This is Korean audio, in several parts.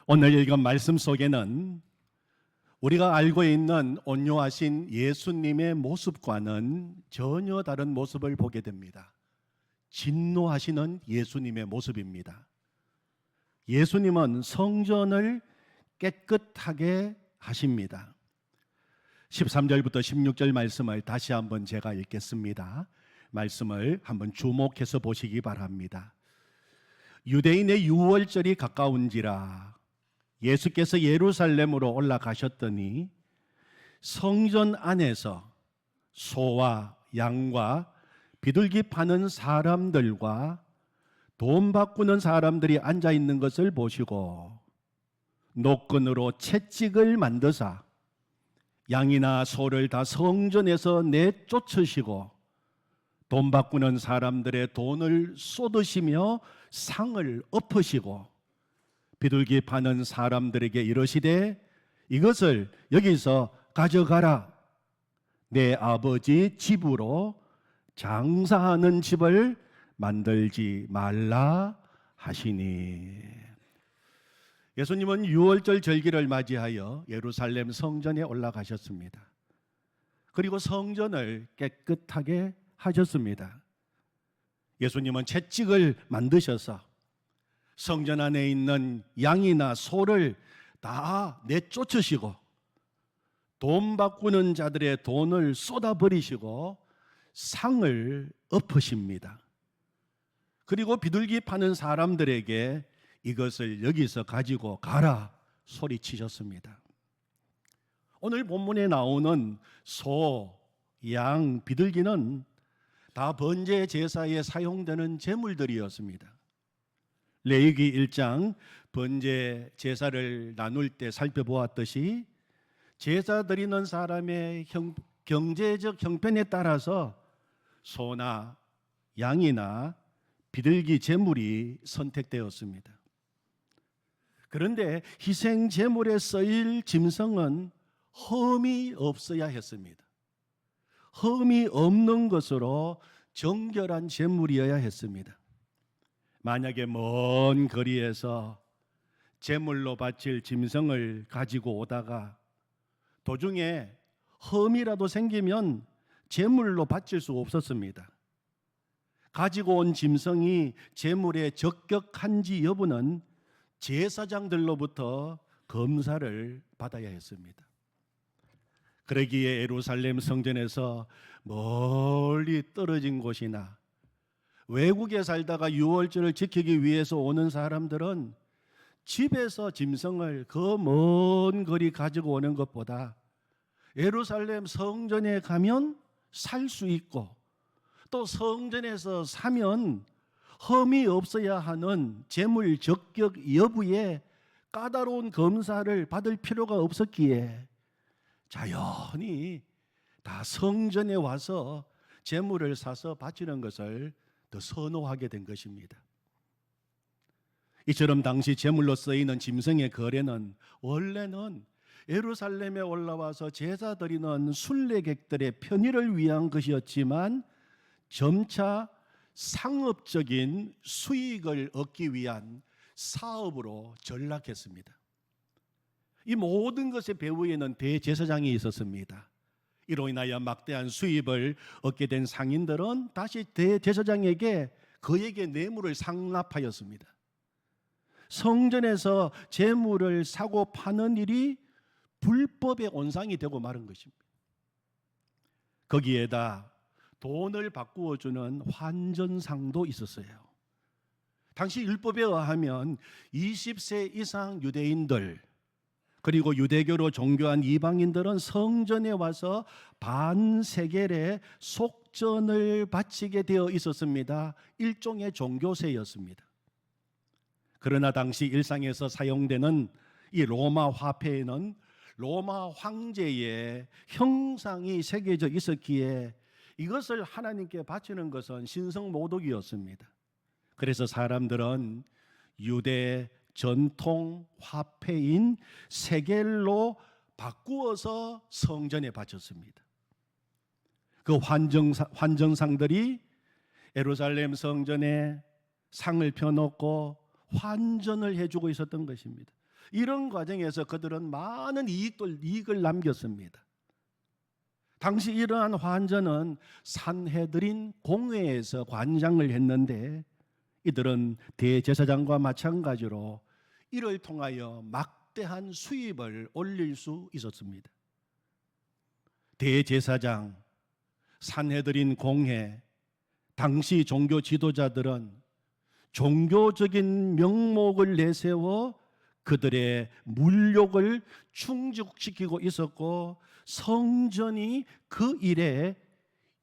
오늘 읽은 말씀 속에는 우리가 알고 있는 온유하신 예수님의 모습과는 전혀 다른 모습을 보게 됩니다. 진노하시는 예수님의 모습입니다. 예수님은 성전을 깨끗하게 하십니다. 13절부터 16절 말씀을 다시 한번 제가 읽겠습니다. 말씀을 한번 주목해서 보시기 바랍니다. 유대인의 유월절이 가까운지라 예수께서 예루살렘으로 올라가셨더니 성전 안에서 소와 양과 비둘기 파는 사람들과 돈 바꾸는 사람들이 앉아 있는 것을 보시고 노끈으로 채찍을 만드사 양이나 소를 다 성전에서 내쫓으시고 돈 바꾸는 사람들의 돈을 쏟으시며 상을 엎으시고 비둘기 파는 사람들에게 이르시되 이것을 여기서 가져가라. 내 아버지 집으로 장사하는 집을 만들지 말라 하시니. 예수님은 유월절 절기를 맞이하여 예루살렘 성전에 올라가셨습니다. 그리고 성전을 깨끗하게 하셨습니다. 예수님은 채찍을 만드셔서 성전 안에 있는 양이나 소를 다 내쫓으시고 돈 바꾸는 자들의 돈을 쏟아버리시고 상을 엎으십니다. 그리고 비둘기 파는 사람들에게 이것을 여기서 가지고 가라 소리치셨습니다. 오늘 본문에 나오는 소, 양, 비둘기는 다 번제 제사에 사용되는 제물들이었습니다. 레위기 1장 번제 제사를 나눌 때 살펴보았듯이 제사 드리는 사람의 경제적 형편에 따라서 소나 양이나 비둘기 제물이 선택되었습니다. 그런데 희생 제물에 쓰일 짐승은 흠이 없어야 했습니다. 흠이 없는 것으로 정결한 제물이어야 했습니다. 만약에 먼 거리에서 제물로 바칠 짐승을 가지고 오다가 도중에 흠이라도 생기면 제물로 바칠 수 없었습니다. 가지고 온 짐승이 제물에 적격한지 여부는 제사장들로부터 검사를 받아야 했습니다. 그러기에 예루살렘 성전에서 멀리 떨어진 곳이나 외국에 살다가 유월절을 지키기 위해서 오는 사람들은 집에서 짐승을 그 먼 거리 가지고 오는 것보다 예루살렘 성전에 가면 살 수 있고 또 성전에서 사면 흠이 없어야 하는 제물 적격 여부에 까다로운 검사를 받을 필요가 없었기에 자연히 다 성전에 와서 제물을 사서 바치는 것을 더 선호하게 된 것입니다. 이처럼 당시 제물로 쓰이는 짐승의 거래는 원래는 예루살렘에 올라와서 제사 드리는 순례객들의 편의를 위한 것이었지만 점차 상업적인 수익을 얻기 위한 사업으로 전락했습니다. 이 모든 것의 배후에는 대제사장이 있었습니다. 이로 인하여 막대한 수입을 얻게 된 상인들은 다시 대제사장에게 그에게 뇌물을 상납하였습니다. 성전에서 제물을 사고 파는 일이 불법의 온상이 되고 마른 것입니다. 거기에다 돈을 바꾸어 주는 환전상도 있었어요. 당시 율법에 의하면 20세 이상 유대인들 그리고 유대교로 종교한 이방인들은 성전에 와서 반세겔의 속전을 바치게 되어 있었습니다. 일종의 종교세였습니다. 그러나 당시 일상에서 사용되는 이 로마 화폐에는 로마 황제의 형상이 새겨져 있었기에 이것을 하나님께 바치는 것은 신성모독이었습니다. 그래서 사람들은 유대 전통 화폐인 세겔로 바꾸어서 성전에 바쳤습니다. 그 환정상들이 예루살렘 성전에 상을 펴놓고 환전을 해주고 있었던 것입니다. 이런 과정에서 그들은 많은 이익을 남겼습니다. 당시 이러한 환전은 산헤드린 공회에서 관장을 했는데 이들은 대제사장과 마찬가지로 이를 통하여 막대한 수입을 올릴 수 있었습니다. 대제사장, 산헤드린 공회, 당시 종교 지도자들은 종교적인 명목을 내세워 그들의 물욕을 충족시키고 있었고 성전이 그 일에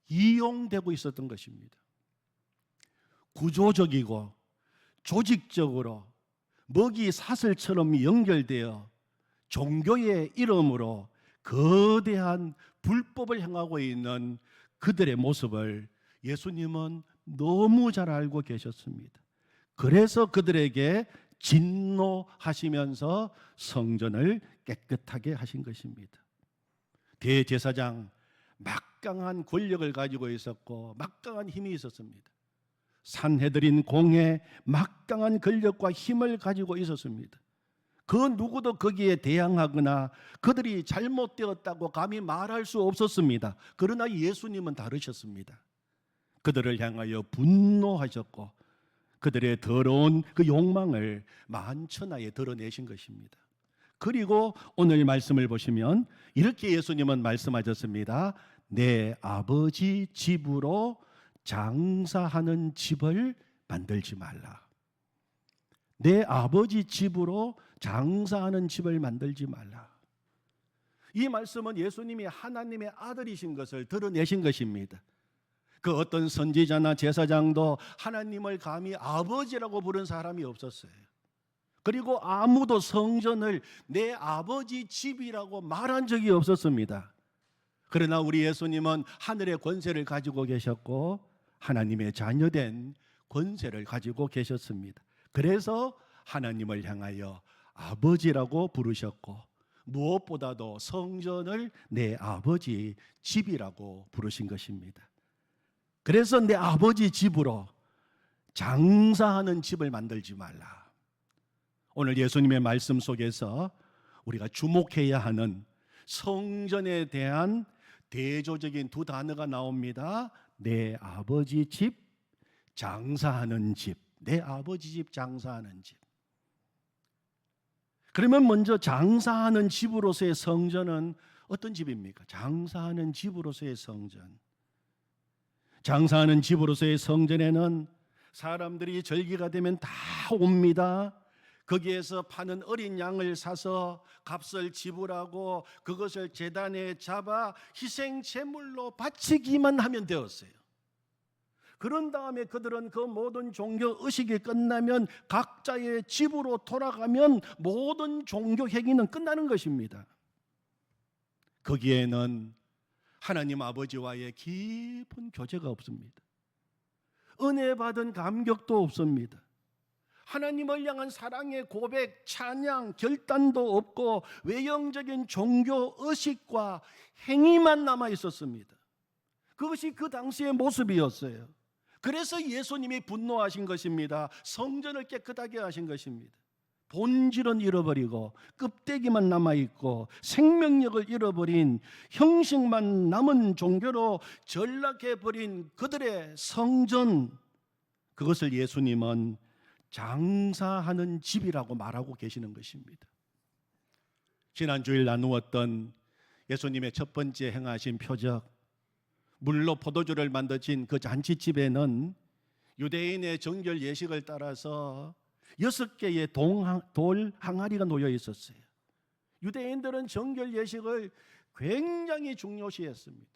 이용되고 있었던 것입니다. 구조적이고 조직적으로 먹이 사슬처럼 연결되어 종교의 이름으로 거대한 불법을 행하고 있는 그들의 모습을 예수님은 너무 잘 알고 계셨습니다. 그래서 그들에게 진노하시면서 성전을 깨끗하게 하신 것입니다. 대제사장 막강한 권력을 가지고 있었고 막강한 힘이 있었습니다. 산헤드린 공회 막강한 권력과 힘을 가지고 있었습니다. 그 누구도 거기에 대항하거나 그들이 잘못되었다고 감히 말할 수 없었습니다. 그러나 예수님은 다르셨습니다. 그들을 향하여 분노하셨고 그들의 더러운 그 욕망을 만천하에 드러내신 것입니다. 그리고 오늘 말씀을 보시면 이렇게 예수님은 말씀하셨습니다. 내 아버지 집으로 장사하는 집을 만들지 말라. 내 아버지 집으로 장사하는 집을 만들지 말라. 이 말씀은 예수님이 하나님의 아들이신 것을 드러내신 것입니다. 그 어떤 선지자나 제사장도 하나님을 감히 아버지라고 부른 사람이 없었어요. 그리고 아무도 성전을 내 아버지 집이라고 말한 적이 없었습니다. 그러나 우리 예수님은 하늘의 권세를 가지고 계셨고 하나님의 자녀된 권세를 가지고 계셨습니다. 그래서 하나님을 향하여 아버지라고 부르셨고 무엇보다도 성전을 내 아버지 집이라고 부르신 것입니다. 그래서 내 아버지 집으로 장사하는 집을 만들지 말라. 오늘 예수님의 말씀 속에서 우리가 주목해야 하는 성전에 대한 대조적인 두 단어가 나옵니다. 내 아버지 집, 장사하는 집. 내 아버지 집, 장사하는 집. 그러면 먼저 장사하는 집으로서의 성전은 어떤 집입니까? 장사하는 집으로서의 성전. 장사하는 집으로서의 성전에는 사람들이 절기가 되면 다 옵니다. 거기에서 파는 어린 양을 사서 값을 지불하고 그것을 제단에 잡아 희생 제물로 바치기만 하면 되었어요. 그런 다음에 그들은 그 모든 종교 의식이 끝나면 각자의 집으로 돌아가면 모든 종교 행위는 끝나는 것입니다. 거기에는 하나님 아버지와의 깊은 교제가 없습니다. 은혜 받은 감격도 없습니다. 하나님을 향한 사랑의 고백, 찬양, 결단도 없고 외형적인 종교 의식과 행위만 남아 있었습니다. 그것이 그 당시의 모습이었어요. 그래서 예수님이 분노하신 것입니다. 성전을 깨끗하게 하신 것입니다. 본질은 잃어버리고 껍데기만 남아있고 생명력을 잃어버린 형식만 남은 종교로 전락해버린 그들의 성전, 그것을 예수님은 장사하는 집이라고 말하고 계시는 것입니다. 지난 주일 나누었던 예수님의 첫 번째 행하신 표적, 물로 포도주를 만드신 그 잔치집에는 유대인의 정결 예식을 따라서 6개의 돌 항아리가 놓여 있었어요. 유대인들은 정결 예식을 굉장히 중요시했습니다.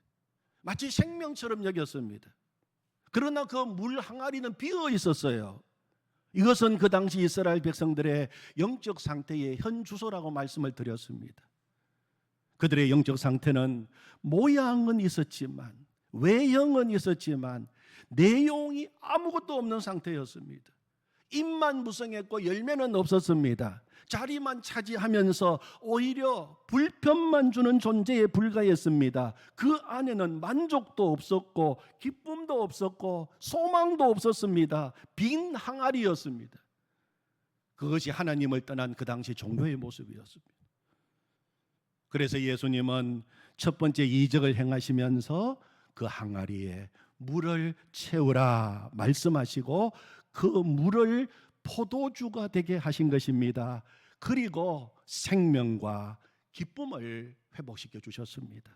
마치 생명처럼 여겼습니다. 그러나 그 물 항아리는 비어 있었어요. 이것은 그 당시 이스라엘 백성들의 영적 상태의 현 주소라고 말씀을 드렸습니다. 그들의 영적 상태는 모양은 있었지만, 외형은 있었지만 내용이 아무것도 없는 상태였습니다. 잎만 무성했고 열매는 없었습니다. 자리만 차지하면서 오히려 불편만 주는 존재에 불과했습니다. 그 안에는 만족도 없었고 기쁨도 없었고 소망도 없었습니다. 빈 항아리였습니다. 그것이 하나님을 떠난 그 당시 종교의 모습이었습니다. 그래서 예수님은 첫 번째 이적을 행하시면서 그 항아리에 물을 채우라 말씀하시고 그 물을 포도주가 되게 하신 것입니다. 그리고 생명과 기쁨을 회복시켜 주셨습니다.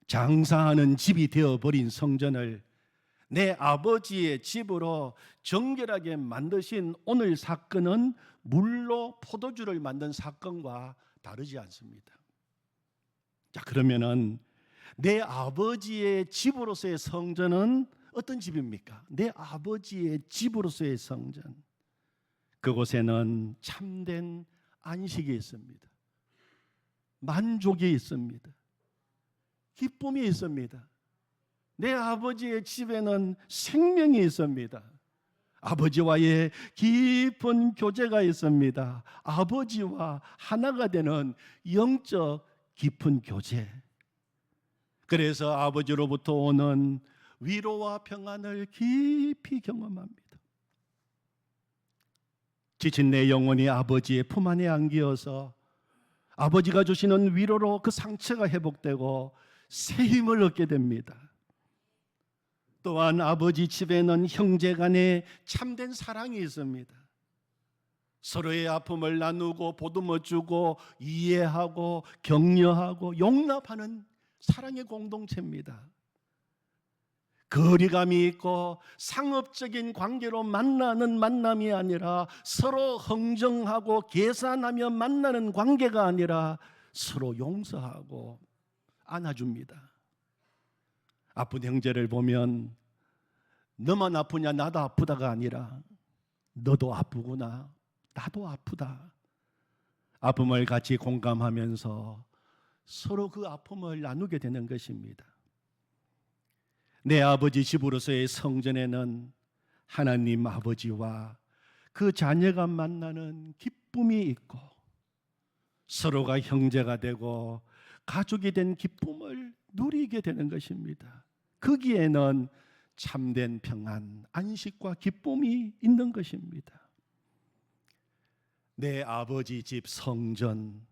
장사하는 집이 되어버린 성전을 내 아버지의 집으로 정결하게 만드신 오늘 사건은 물로 포도주를 만든 사건과 다르지 않습니다. 자, 그러면은 내 아버지의 집으로서의 성전은 어떤 집입니까? 내 아버지의 집으로서의 성전, 그곳에는 참된 안식이 있습니다. 만족이 있습니다. 기쁨이 있습니다. 내 아버지의 집에는 생명이 있습니다. 아버지와의 깊은 교제가 있습니다. 아버지와 하나가 되는 영적 깊은 교제. 그래서 아버지로부터 오는 위로와 평안을 깊이 경험합니다. 지친 내 영혼이 아버지의 품 안에 안기어서 아버지가 주시는 위로로 그 상처가 회복되고 새 힘을 얻게 됩니다. 또한 아버지 집에는 형제 간에 참된 사랑이 있습니다. 서로의 아픔을 나누고 보듬어주고 이해하고 격려하고 용납하는 사랑의 공동체입니다. 거리감이 있고 상업적인 관계로 만나는 만남이 아니라 서로 흥정하고 계산하며 만나는 관계가 아니라 서로 용서하고 안아줍니다. 아픈 형제를 보면 너만 아프냐 나도 아프다가 아니라 너도 아프구나 나도 아프다. 아픔을 같이 공감하면서 서로 그 아픔을 나누게 되는 것입니다. 내 아버지 집으로서의 성전에는 하나님 아버지와 그 자녀가 만나는 기쁨이 있고 서로가 형제가 되고 가족이 된 기쁨을 누리게 되는 것입니다. 거기에는 참된 평안, 안식과 기쁨이 있는 것입니다. 내 아버지 집 성전,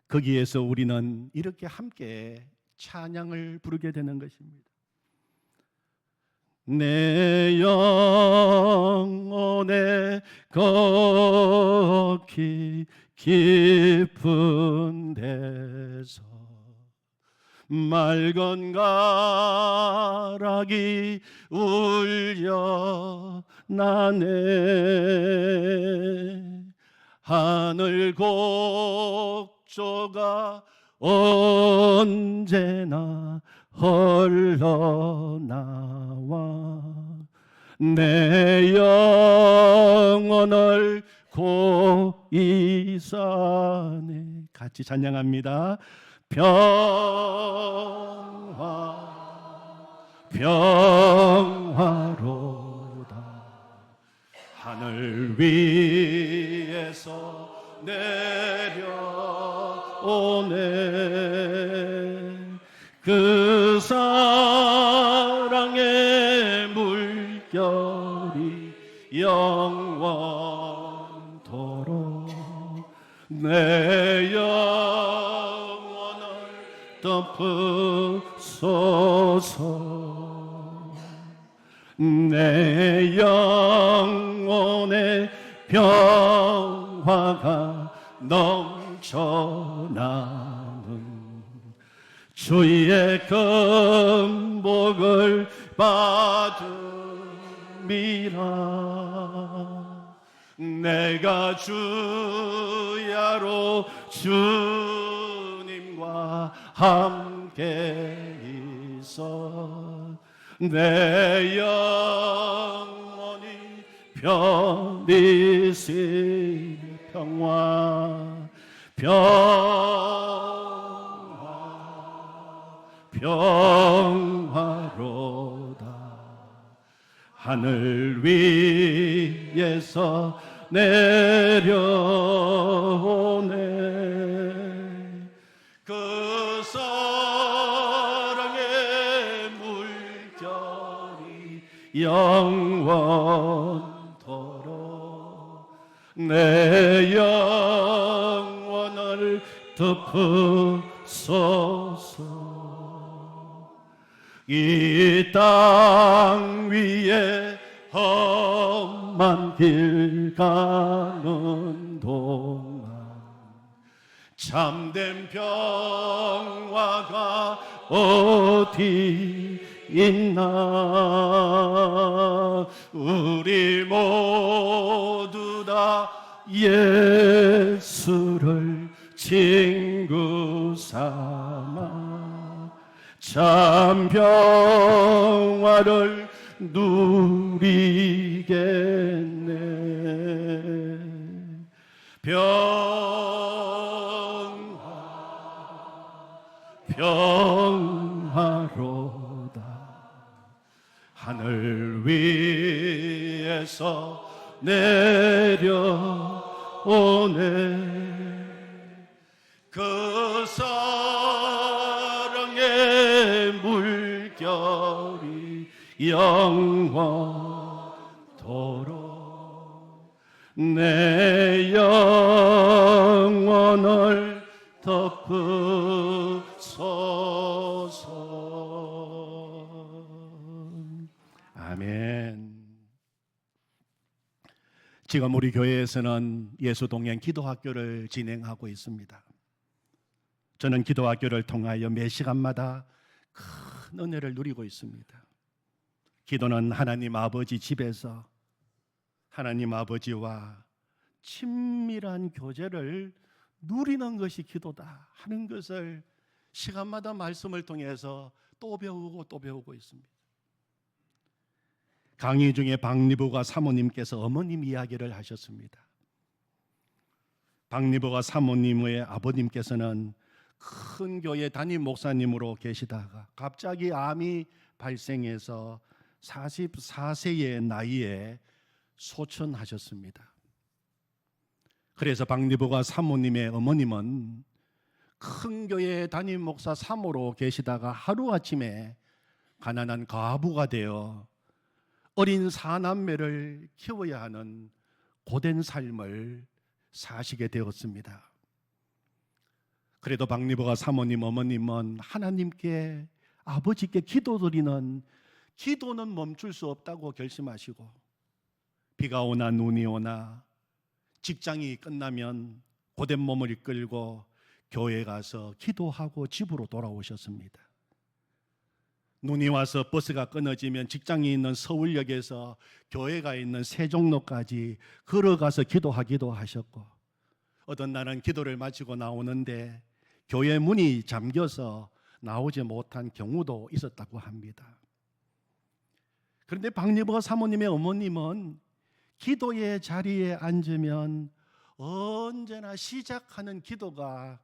거기에서 우리는 이렇게 함께 찬양을 부르게 되는 것입니다. 내 영혼에 걷기 깊은 데서 맑은 가락이 울려 나네 하늘 곡조가 언제나 흘러나와 내 영혼을 고이 산에 같이 찬양합니다. 평화로다 하늘 위에서 내려오네 그 사랑의 물결이 영원토록 내 영혼을 덮으소서 내 영혼에 평화가 넘쳐나는 주의 금복을 받음이라 내가 주야로 주님과 함께 있어 내 영혼이 편히 쉬 평화로다 하늘 위에서 내려오네 그 사랑의 물결이 영원토록 내 영혼을 덮으소서. 이 땅 위에 험한 길 가는 동안 참된 평화가 어디 있나. 우리 모두 다 예수를 친구 삼아 참 평화를 누리겠네. 평화로다. 하늘 위에서 내려오네. 그 사랑의 물결이 영원토록 내 영혼을 덮으소서. 아멘. 지금 우리 교회에서는 예수동행 기도학교를 진행하고 있습니다. 저는 기도학교를 통하여 매 시간마다 큰 은혜를 누리고 있습니다. 기도는 하나님 아버지 집에서 하나님 아버지와 친밀한 교제를 누리는 것이 기도다 하는 것을 시간마다 말씀을 통해서 또 배우고 또 배우고 있습니다. 강의 중에 박리부가 사모님께서 어머님 이야기를 하셨습니다. 박리부가 사모님의 아버님께서는 큰 교회 담임 목사님으로 계시다가 갑자기 암이 발생해서 44세의 나이에 소천하셨습니다. 그래서 박리부가 사모님의 어머님은 큰 교회 담임 목사 사모로 계시다가 하루아침에 가난한 과부가 되어 어린 사남매를 키워야 하는 고된 삶을 사시게 되었습니다. 그래도 박리부가 사모님 어머님은 하나님께 아버지께 기도드리는 기도는 멈출 수 없다고 결심하시고 비가 오나 눈이 오나 직장이 끝나면 고된 몸을 이끌고 교회에 가서 기도하고 집으로 돌아오셨습니다. 눈이 와서 버스가 끊어지면 직장이 있는 서울역에서 교회가 있는 세종로까지 걸어가서 기도하기도 하셨고 어떤 날은 기도를 마치고 나오는데 교회 문이 잠겨서 나오지 못한 경우도 있었다고 합니다. 그런데 박리부 사모님의 어머님은 기도의 자리에 앉으면 언제나 시작하는 기도가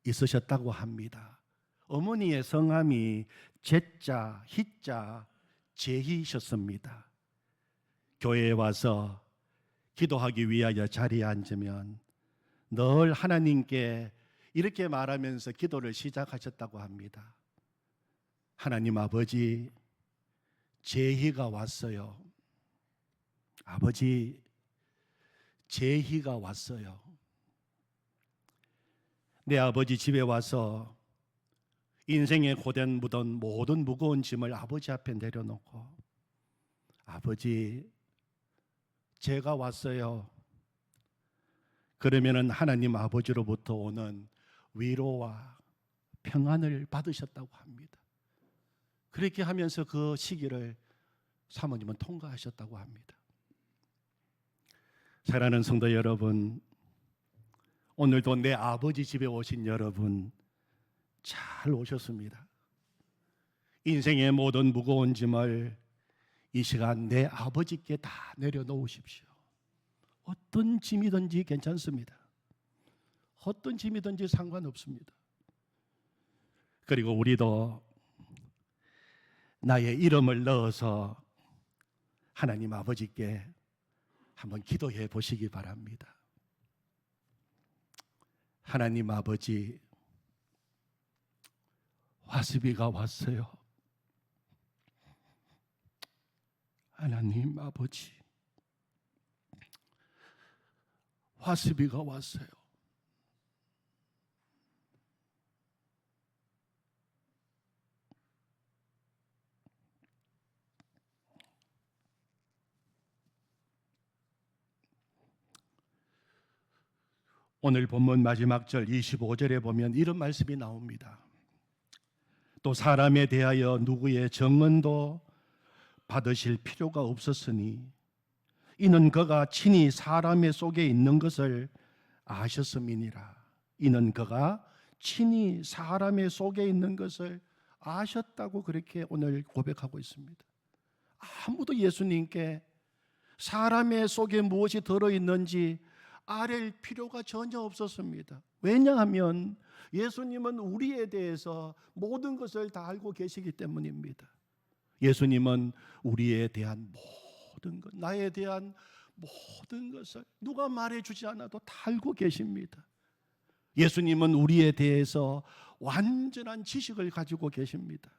있으셨다고 합니다. 어머니의 성함이 제자, 희자, 제희셨습니다. 교회에 와서 기도하기 위하여 자리에 앉으면 늘 하나님께 이렇게 말하면서 기도를 시작하셨다고 합니다. 하나님 아버지, 제희가 왔어요. 아버지, 제희가 왔어요. 내 아버지 집에 와서 인생의 고된 묻은 모든 무거운 짐을 아버지 앞에 내려놓고 아버지, 제가 왔어요. 그러면은 하나님 아버지로부터 오는 위로와 평안을 받으셨다고 합니다. 그렇게 하면서 그 시기를 사모님은 통과하셨다고 합니다. 사랑하는 성도 여러분, 오늘도 내 아버지 집에 오신 여러분 잘 오셨습니다. 인생의 모든 무거운 짐을 이 시간 내 아버지께 다 내려놓으십시오. 어떤 짐이든지 괜찮습니다. 어떤 짐이든지 상관없습니다. 그리고 우리도 나의 이름을 넣어서 하나님 아버지께 한번 기도해 보시기 바랍니다. 하나님 아버지, 화수비가 왔어요. 하나님 아버지, 화시비가 왔어요. 오늘 본문 마지막 절 25절에 보면 이런 말씀이 나옵니다. 또 사람에 대하여 누구의 증언도 받으실 필요가 없었으니 이는 그가 친히 사람의 속에 있는 것을 아셨음이니라. 이는 그가 친히 사람의 속에 있는 것을 아셨다고 그렇게 오늘 고백하고 있습니다. 아무도 예수님께 사람의 속에 무엇이 들어있는지 아릴 필요가 전혀 없었습니다. 왜냐하면 예수님은 우리에 대해서 모든 것을 다 알고 계시기 때문입니다. 예수님은 우리에 대한 모든 것, 나에 대한 모든 것을 누가 말해주지 않아도 다 알고 계십니다. 예수님은 우리에 대해서 완전한 지식을 가지고 계십니다.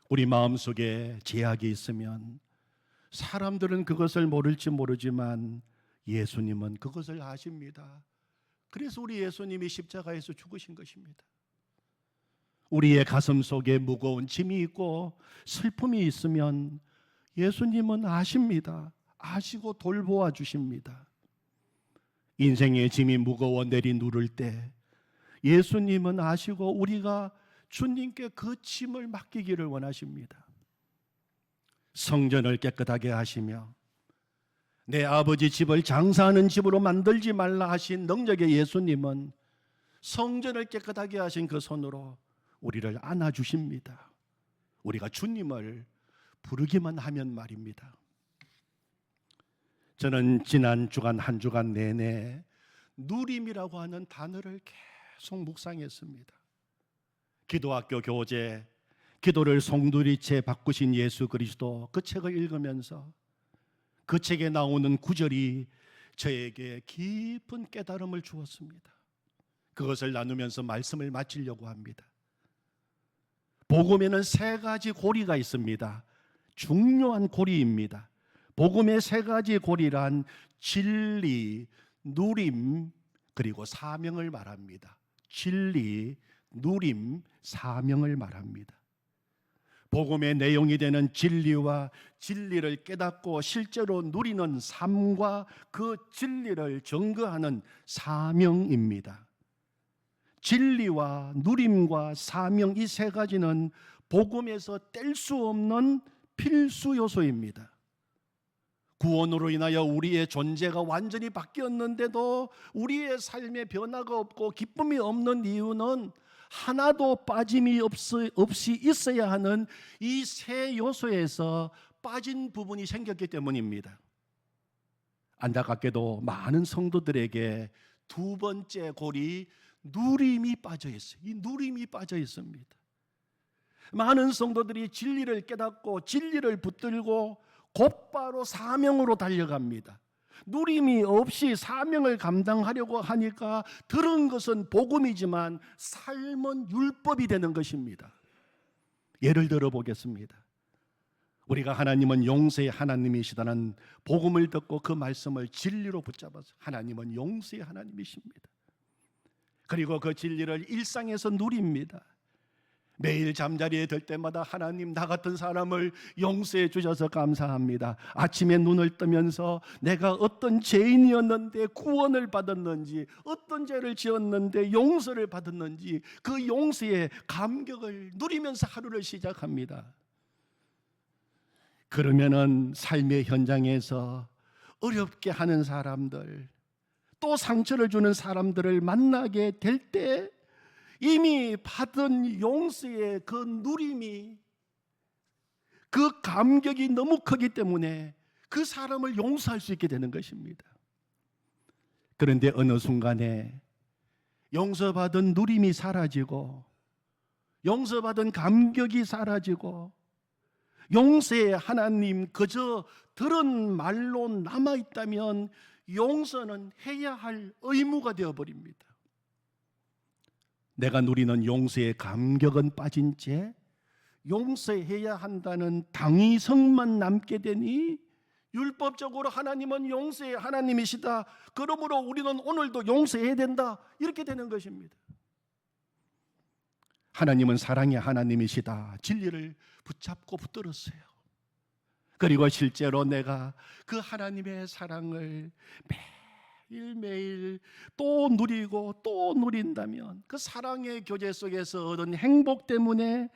우리 마음속에 제약이 있으면 사람들은 그것을 모를지 모르지만 예수님은 그것을 아십니다. 그래서 우리 예수님이 십자가에서 죽으신 것입니다. 우리의 가슴 속에 무거운 짐이 있고 슬픔이 있으면 예수님은 아십니다. 아시고 돌보아 주십니다. 인생의 짐이 무거워 내리누를 때 예수님은 아시고 우리가 주님께 그 짐을 맡기기를 원하십니다. 성전을 깨끗하게 하시며 내 아버지 집을 장사하는 집으로 만들지 말라 하신 능력의 예수님은 성전을 깨끗하게 하신 그 손으로 우리를 안아주십니다. 우리가 주님을 부르기만 하면 말입니다. 저는 지난 주간 한 주간 내내 누림이라고 하는 단어를 계속 묵상했습니다. 기도학교 교재 기도를 송두리째 바꾸신 예수 그리스도 그 책을 읽으면서 그 책에 나오는 구절이 저에게 깊은 깨달음을 주었습니다. 그것을 나누면서 말씀을 마치려고 합니다. 복음에는 세 가지 고리가 있습니다. 중요한 고리입니다. 복음의 세 가지 고리란 진리, 누림, 그리고 사명을 말합니다. 진리, 누림, 사명을 말합니다. 복음의 내용이 되는 진리와 진리를 깨닫고 실제로 누리는 삶과 그 진리를 증거하는 사명입니다. 진리와 누림과 사명 이 세 가지는 복음에서 뗄 수 없는 필수 요소입니다. 구원으로 인하여 우리의 존재가 완전히 바뀌었는데도 우리의 삶에 변화가 없고 기쁨이 없는 이유는 하나도 빠짐이 없이 있어야 하는 이 세 요소에서 빠진 부분이 생겼기 때문입니다. 안타깝게도 많은 성도들에게 두 번째 고리 누림이 빠져 있어요. 이 누림이 빠져 있습니다. 많은 성도들이 진리를 깨닫고 진리를 붙들고 곧바로 사명으로 달려갑니다. 누림이 없이 사명을 감당하려고 하니까 들은 것은 복음이지만 삶은 율법이 되는 것입니다. 예를 들어 보겠습니다. 우리가 하나님은 용서의 하나님이시다는 복음을 듣고 그 말씀을 진리로 붙잡아서 하나님은 용서의 하나님이십니다. 그리고 그 진리를 일상에서 누립니다. 매일 잠자리에 들 때마다 하나님 나 같은 사람을 용서해 주셔서 감사합니다. 아침에 눈을 뜨면서 내가 어떤 죄인이었는데 구원을 받았는지, 어떤 죄를 지었는데 용서를 받았는지 그 용서의 감격을 누리면서 하루를 시작합니다. 그러면은 삶의 현장에서 어렵게 하는 사람들, 또 상처를 주는 사람들을 만나게 될 때 이미 받은 용서의 그 누림이, 그 감격이 너무 크기 때문에 그 사람을 용서할 수 있게 되는 것입니다. 그런데 어느 순간에 용서받은 누림이 사라지고 용서받은 감격이 사라지고 용서의 하나님 그저 들은 말로 남아있다면 용서는 해야 할 의무가 되어버립니다. 내가 누리는 용서의 감격은 빠진 채 용서해야 한다는 당위성만 남게 되니 율법적으로 하나님은 용서의 하나님이시다. 그러므로 우리는 오늘도 용서해야 된다. 이렇게 되는 것입니다. 하나님은 사랑의 하나님이시다. 진리를 붙잡고 붙들었어요. 그리고 실제로 내가 그 하나님의 사랑을 매일매일 또 누리고 또 누린다면 그 사랑의 교제 속에서 얻은 행복 때문에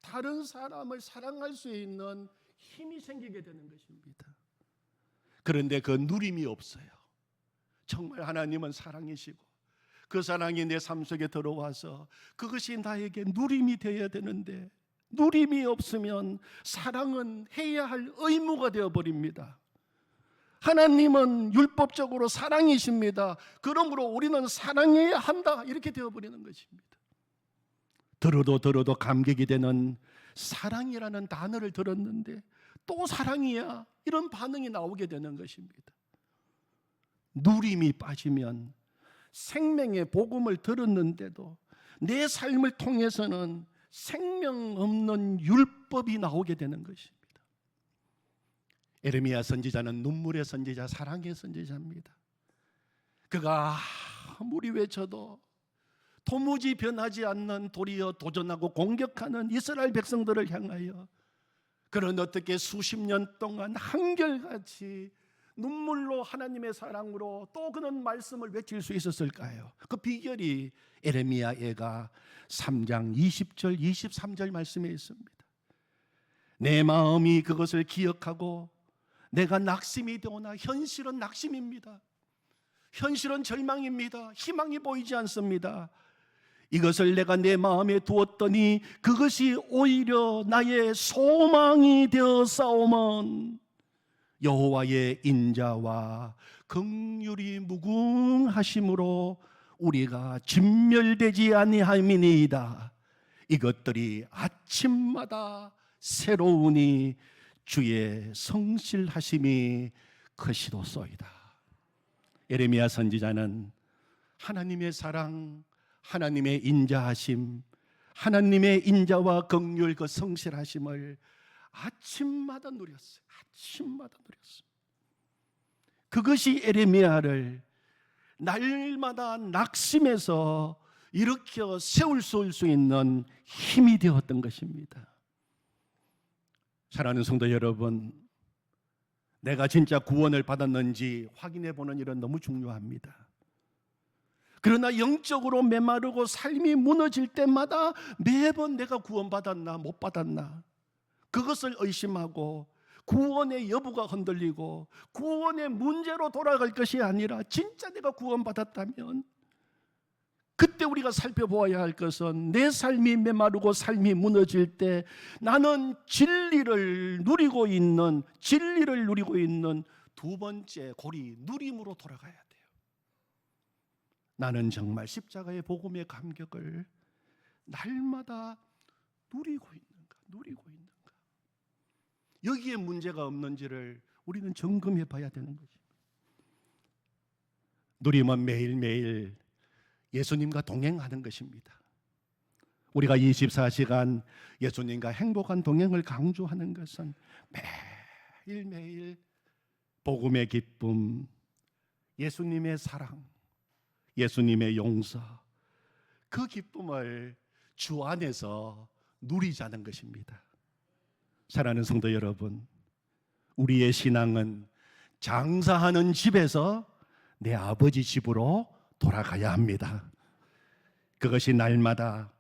다른 사람을 사랑할 수 있는 힘이 생기게 되는 것입니다. 그런데 그 누림이 없어요. 정말 하나님은 사랑이시고 그 사랑이 내 삶 속에 들어와서 그것이 나에게 누림이 되어야 되는데 누림이 없으면 사랑은 해야 할 의무가 되어버립니다. 하나님은 율법적으로 사랑이십니다. 그러므로 우리는 사랑해야 한다. 이렇게 되어버리는 것입니다. 들어도 감격이 되는 사랑이라는 단어를 들었는데 또 사랑이야 이런 반응이 나오게 되는 것입니다. 누림이 빠지면 생명의 복음을 들었는데도 내 삶을 통해서는 생명 없는 율법이 나오게 되는 것입니다. 에레미야 선지자는 눈물의 선지자, 사랑의 선지자입니다. 그가 아무리 외쳐도 도무지 변하지 않는 도리어 도전하고 공격하는 이스라엘 백성들을 향하여 그는 어떻게 수십 년 동안 한결같이 눈물로 하나님의 사랑으로 또 그는 말씀을 외칠 수 있었을까요? 그 비결이 에레미야가 3장 20절 23절 말씀에 있습니다. 내 마음이 그것을 기억하고 내가 낙심이 되오나 현실은 낙심입니다. 현실은 절망입니다. 희망이 보이지 않습니다. 이것을 내가 내 마음에 두었더니 그것이 오히려 나의 소망이 되었사오면 여호와의 인자와 긍휼이 무궁하심으로 우리가 진멸되지 아니함이니이다. 이것들이 아침마다 새로우니 주의 성실하심이 크시도소이다. 에레미야 선지자는 하나님의 사랑, 하나님의 인자하심, 하나님의 인자와 긍휼 그 성실하심을 아침마다 누렸어요. 아침마다 누렸어요. 그것이 에레미야를 날마다 낙심해서 일으켜 세울 수 있는 힘이 되었던 것입니다. 사랑하는 성도 여러분, 내가 진짜 구원을 받았는지 확인해 보는 일은 너무 중요합니다. 그러나 영적으로 메마르고 삶이 무너질 때마다 매번 내가 구원받았나 못 받았나 그것을 의심하고 구원의 여부가 흔들리고 구원의 문제로 돌아갈 것이 아니라 진짜 내가 구원받았다면 그때 우리가 살펴보아야 할 것은 내 삶이 메마르고 삶이 무너질 때 나는 진리를 누리고 있는 두 번째 고리 누림으로 돌아가야 돼요. 나는 정말 십자가의 복음의 감격을 날마다 누리고 있는가? 여기에 문제가 없는지를 우리는 점검해 봐야 되는 것입니다. 누림은 매일매일 예수님과 동행하는 것입니다. 우리가 24시간 예수님과 행복한 동행을 강조하는 것은 매일매일 복음의 기쁨, 예수님의 사랑, 예수님의 용서, 그 기쁨을 주 안에서 누리자는 것입니다. 사랑하는 성도 여러분, 우리의 신앙은 장사하는 집에서 내 아버지 집으로 돌아가야 합니다. 그것이 날마다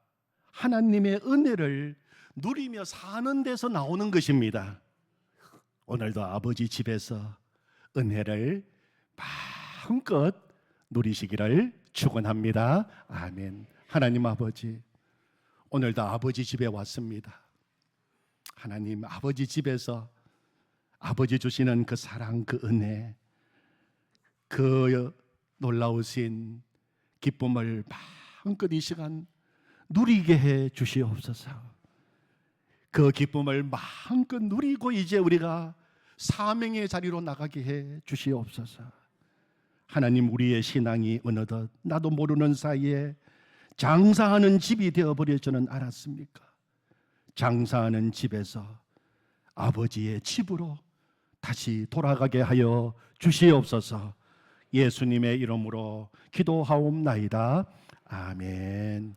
하나님의 은혜를 누리며 사는 데서 나오는 것입니다. 오늘도 아버지 집에서 은혜를 마음껏 누리시기를 축원합니다. 아멘. 하나님 아버지, 오늘도 아버지 집에 왔습니다. 하나님 아버지 집에서 아버지 주시는 그 사랑, 그 은혜, 그 놀라우신 기쁨을 마음껏 이 시간 누리게 해 주시옵소서. 그 기쁨을 마음껏 누리고 이제 우리가 사명의 자리로 나가게 해 주시옵소서. 하나님, 우리의 신앙이 어느덧 나도 모르는 사이에 장사하는 집이 되어버릴 줄은 알았습니까? 장사하는 집에서 아버지의 집으로 다시 돌아가게 하여 주시옵소서. 예수님의 이름으로 기도하옵나이다. 아멘.